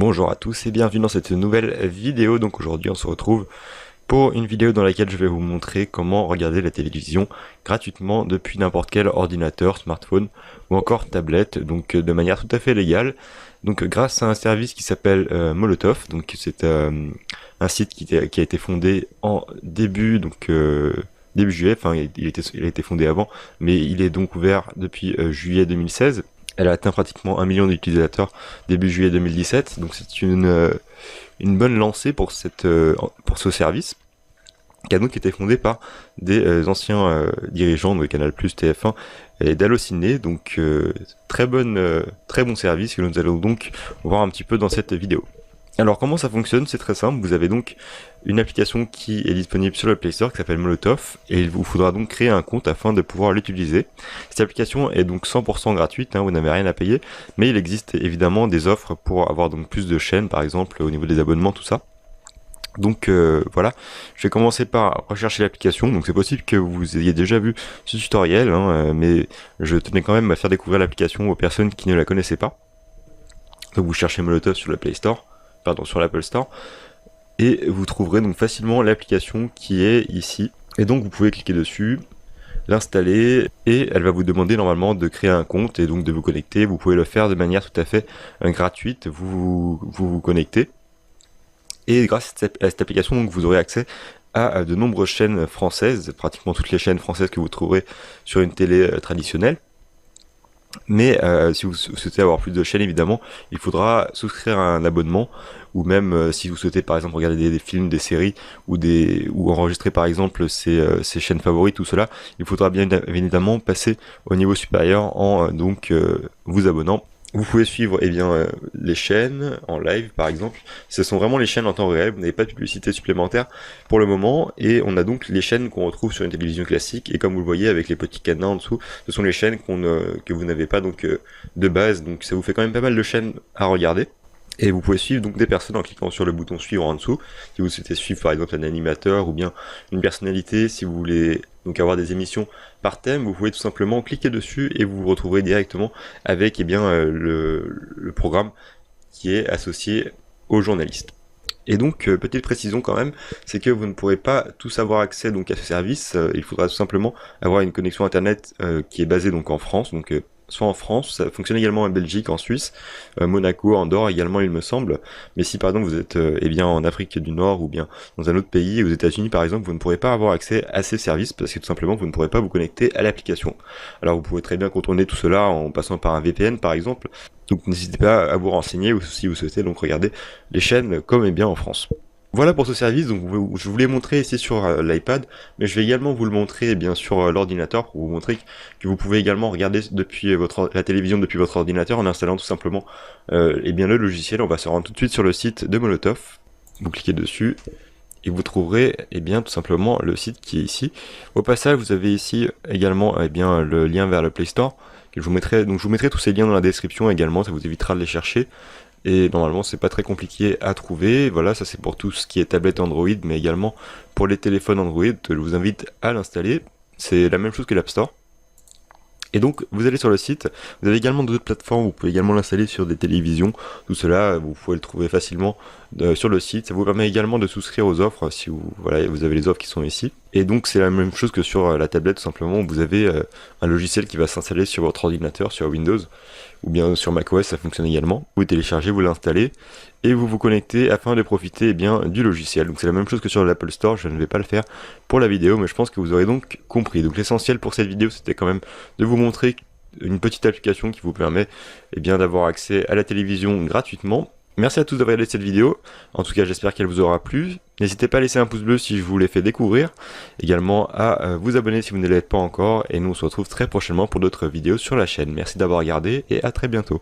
Bonjour à tous et bienvenue dans cette nouvelle vidéo. Donc aujourd'hui on se retrouve pour une vidéo dans laquelle je vais vous montrer comment regarder la télévision gratuitement depuis n'importe quel ordinateur, smartphone ou encore tablette, donc de manière tout à fait légale. Donc grâce à un service qui s'appelle Molotov, donc c'est un site qui a été fondé en début juillet, enfin il a été fondé avant, mais il est donc ouvert depuis juillet 2016. Elle a atteint pratiquement 1 million d'utilisateurs début juillet 2017, donc c'est une bonne lancée pour pour ce service, qui a donc été fondé par des anciens dirigeants de Canal+, TF1 et d'Allociné, donc très bon service que nous allons donc voir un petit peu dans cette vidéo. Alors comment ça fonctionne? C'est très simple, vous avez donc une application qui est disponible sur le Play Store qui s'appelle Molotov et il vous faudra donc créer un compte afin de pouvoir l'utiliser. Cette application est donc 100% gratuite, vous n'avez rien à payer, mais il existe évidemment des offres pour avoir donc plus de chaînes, par exemple au niveau des abonnements, tout ça. Donc voilà, je vais commencer par rechercher l'application. Donc c'est possible que vous ayez déjà vu ce tutoriel, mais je tenais quand même à faire découvrir l'application aux personnes qui ne la connaissaient pas. Donc vous cherchez Molotov sur le Play Store, sur l'Apple Store, et vous trouverez donc facilement l'application qui est ici. Et donc vous pouvez cliquer dessus, l'installer, et elle va vous demander normalement de créer un compte et donc de vous connecter. Vous pouvez le faire de manière tout à fait gratuite, vous connectez. Et grâce à cette application, donc, vous aurez accès à de nombreuses chaînes françaises, pratiquement toutes les chaînes françaises que vous trouverez sur une télé traditionnelle. Mais si vous souhaitez avoir plus de chaînes, évidemment, il faudra souscrire à un abonnement, ou même si vous souhaitez par exemple regarder des films, des séries, ou enregistrer par exemple ces chaînes favorites, tout cela, il faudra bien évidemment passer au niveau supérieur en vous abonnant. Vous pouvez suivre les chaînes en live par exemple. Ce sont vraiment les chaînes en temps réel, vous n'avez pas de publicité supplémentaire pour le moment, et on a donc les chaînes qu'on retrouve sur une télévision classique, et comme vous le voyez avec les petits cadenas en dessous, ce sont les chaînes que vous n'avez pas de base, donc ça vous fait quand même pas mal de chaînes à regarder. Et vous pouvez suivre donc des personnes en cliquant sur le bouton suivre en dessous, si vous souhaitez suivre par exemple un animateur ou bien une personnalité. Si vous voulez donc avoir des émissions par thème, vous pouvez tout simplement cliquer dessus et vous vous retrouverez directement avec le programme qui est associé aux journalistes. Et donc, petite précision quand même, c'est que vous ne pourrez pas tous avoir accès donc à ce service. Il faudra tout simplement avoir une connexion internet qui est basée donc en France, soit en France, ça fonctionne également en Belgique, en Suisse, Monaco, Andorre également il me semble. Mais si par exemple vous êtes en Afrique du Nord ou bien dans un autre pays, aux États-Unis par exemple, vous ne pourrez pas avoir accès à ces services parce que tout simplement vous ne pourrez pas vous connecter à l'application. Alors vous pouvez très bien contourner tout cela en passant par un VPN par exemple. Donc n'hésitez pas à vous renseigner si vous souhaitez donc regarder les chaînes comme en France. Voilà pour ce service, donc je vous l'ai montré ici sur l'iPad, mais je vais également vous le montrer sur l'ordinateur pour vous montrer que vous pouvez également regarder depuis la télévision depuis votre ordinateur en installant tout simplement le logiciel. On va se rendre tout de suite sur le site de Molotov, vous cliquez dessus et vous trouverez tout simplement le site qui est ici. Au passage, vous avez ici également le lien vers le Play Store, que je vous mettrai tous ces liens dans la description également, ça vous évitera de les chercher. Et normalement c'est pas très compliqué à trouver. Voilà, ça c'est pour tout ce qui est tablette Android, mais également pour les téléphones Android, je vous invite à l'installer. C'est la même chose que l'App Store. Et donc vous allez sur le site, vous avez également d'autres plateformes, vous pouvez également l'installer sur des télévisions, tout cela vous pouvez le trouver facilement sur le site. Ça vous permet également de souscrire aux offres si vous avez les offres qui sont ici. Et donc c'est la même chose que sur la tablette, tout simplement vous avez un logiciel qui va s'installer sur votre ordinateur, sur Windows, ou bien sur macOS, ça fonctionne également. Vous téléchargez, vous l'installez, et vous vous connectez afin de profiter du logiciel. Donc c'est la même chose que sur l'Apple Store, je ne vais pas le faire pour la vidéo, mais je pense que vous aurez donc compris. Donc l'essentiel pour cette vidéo, c'était quand même de vous montrer une petite application qui vous permet d'avoir accès à la télévision gratuitement. Merci à tous d'avoir regardé cette vidéo, en tout cas j'espère qu'elle vous aura plu. N'hésitez pas à laisser un pouce bleu si je vous l'ai fait découvrir, également à vous abonner si vous ne l'êtes pas encore, et nous on se retrouve très prochainement pour d'autres vidéos sur la chaîne. Merci d'avoir regardé et à très bientôt.